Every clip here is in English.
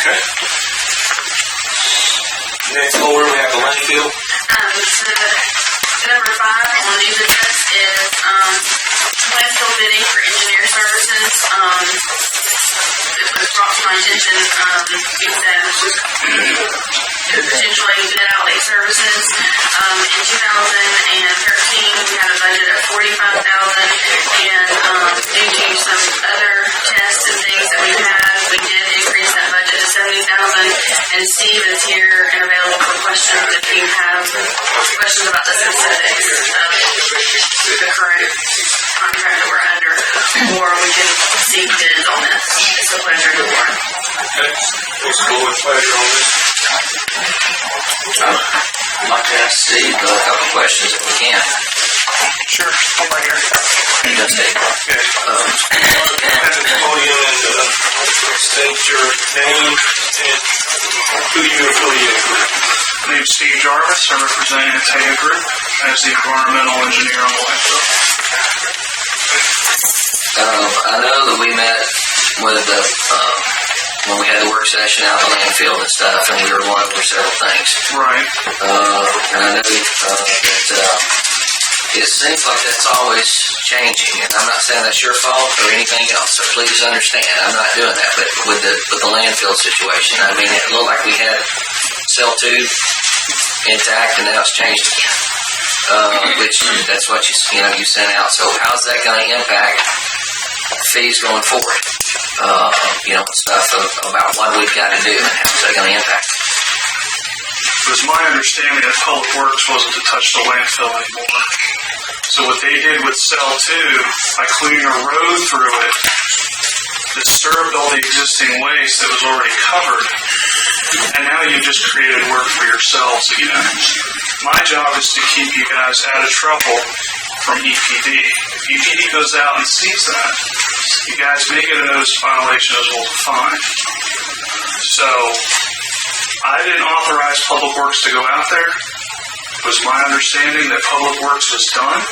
Okay. Next order, we have the landfill. So number 5 on new business is landfill bidding for engineer services. It was brought to my attention that could potentially bid out these services. In 2013, we had a budget of $45,000, and due to some other tests and things that we've had, we did increase that budget to $70,000. And Steve is here and available for questions if you have questions about the specifics of the current contract that we're under, or we can seek bids on this. It's a pleasure to work. Okay. What's the board's pleasure on this? I'd like to ask Steve a couple questions if we can. Sure. Come right here. He does take one. Okay. Have the podium and state your name and who you affiliate with. My name is Steve Jarvis. I'm representing Atea Group as the environmental engineer on the landfill. I know that we met with the when we had the work session out in the landfill and stuff, and we were going over several things. Right. And I know that it seems like that's always changing, and I'm not saying that's your fault or anything else, so please understand, I'm not doing that, but with the landfill situation, I mean, it looked like we had cell 2 intact, and now it's changed again, which that's what you sent out, so how's that going to impact fees going forward? Stuff about what we've got to do and how's that going to impact. It was my understanding that Public Works wasn't to touch the landfill anymore. So what they did with Cell 2, by cleaning a road through it, disturbed all the existing waste that was already covered. And now you've just created work for yourselves again. My job is to keep you guys out of trouble from EPD. If EPD goes out and sees that, you guys may get a notice violation as well as a fine. So I didn't authorize Public Works to go out there. It was my understanding that Public Works was done.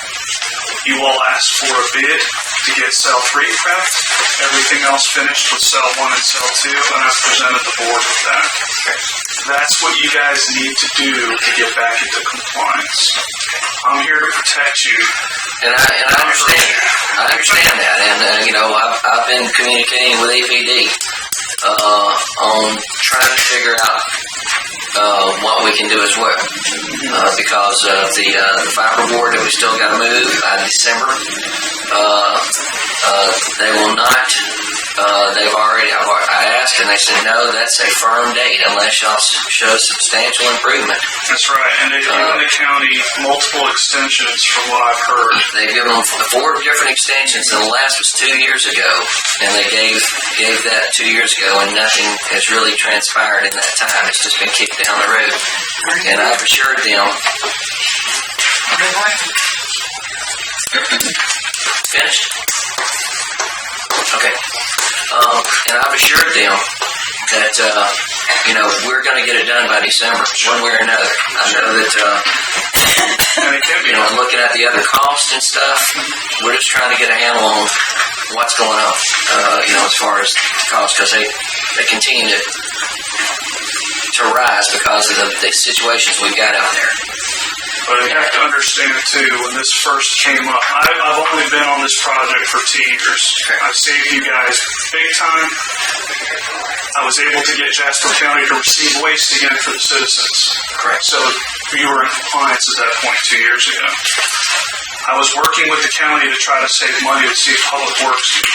You all asked for a bid to get Cell 3 prepped. Everything else finished with Cell 1 and Cell 2, and I presented the board with that. That's what you guys need to do to get back into compliance. I'm here to protect you. And I understand. I understand that, and I've been communicating with APD on trying to figure out what we can do as well, because of the fiber board that we still got to move by December. They will not. I asked, and they said no. That's a firm date unless y'all show substantial improvement. That's right, and they've given the county multiple extensions from what I've heard. They've given them 4 different extensions, and the last was 2 years ago, and they gave that 2 years ago, and nothing has really transpired in that time. It's just been kicked down the road, and I've assured them. Finished? Okay. And I've assured them that, we're going to get it done by December, one way or another. I know that, looking at the other costs and stuff, we're just trying to get a handle on what's going on, as far as costs, because they continue to rise because of the situations we've got out there. But you have to understand, too, when this first came up, I've only been on this project for 2 years. I've saved you guys big time. I was able to get Jasper County to receive waste again for the citizens. Correct. So we were in compliance at that point 2 years ago. I was working with the county to try to save money to see if Public Works could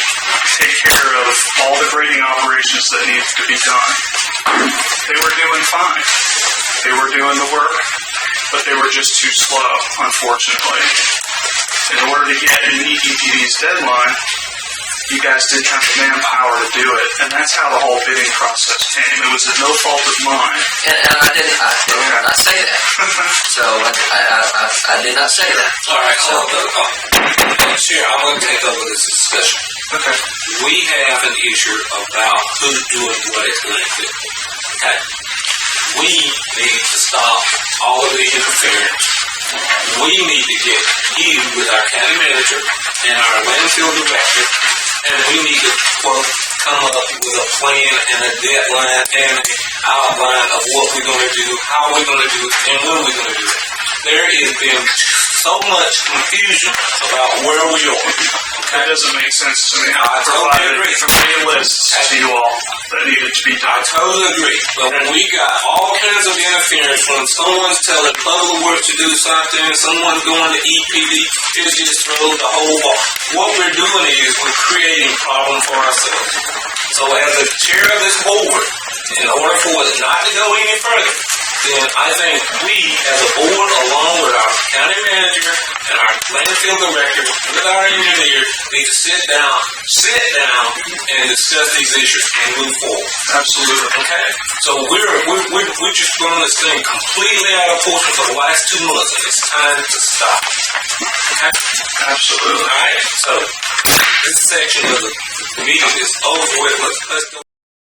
take care of all the grading operations that needed to be done. They were doing fine. They were doing the work, but they were just too slow, unfortunately. In order to get and meet EPD's deadline, you guys didn't have the manpower to do it, and that's how the whole bidding process came. It was no fault of mine. And I did not say that. So I did not say that. All right, so Chair, I'm going to take over this discussion. Okay. We have an issue about who's doing what at landfill. Okay. We need to stop all of the interference. We need to get you with our county manager and our landfill director, and we need to come up with a plan and a deadline and an outline of what we're going to do, how we're going to do it, and when we're going to do it. There has been so much confusion about where we are. That doesn't make sense to me. I totally agree. Three lists to you all that needed to be done. I totally agree. But when we got all kinds of interference, when someone's telling Public Works to do something, someone's going to EPD, it just throws the whole ball. What we're doing is we're creating problems for ourselves. So as the chair of this board, in order for it not to go any further, then I think we, as a board, along with our county manager and our landfill director, with our engineer, need to sit down and discuss these issues and move forward. Absolutely. Okay? So we're just throwing this thing completely out of proportion for the last 2 months, and it's time to stop. Okay? Absolutely. All right? So this section of the meeting is over with. Let's go.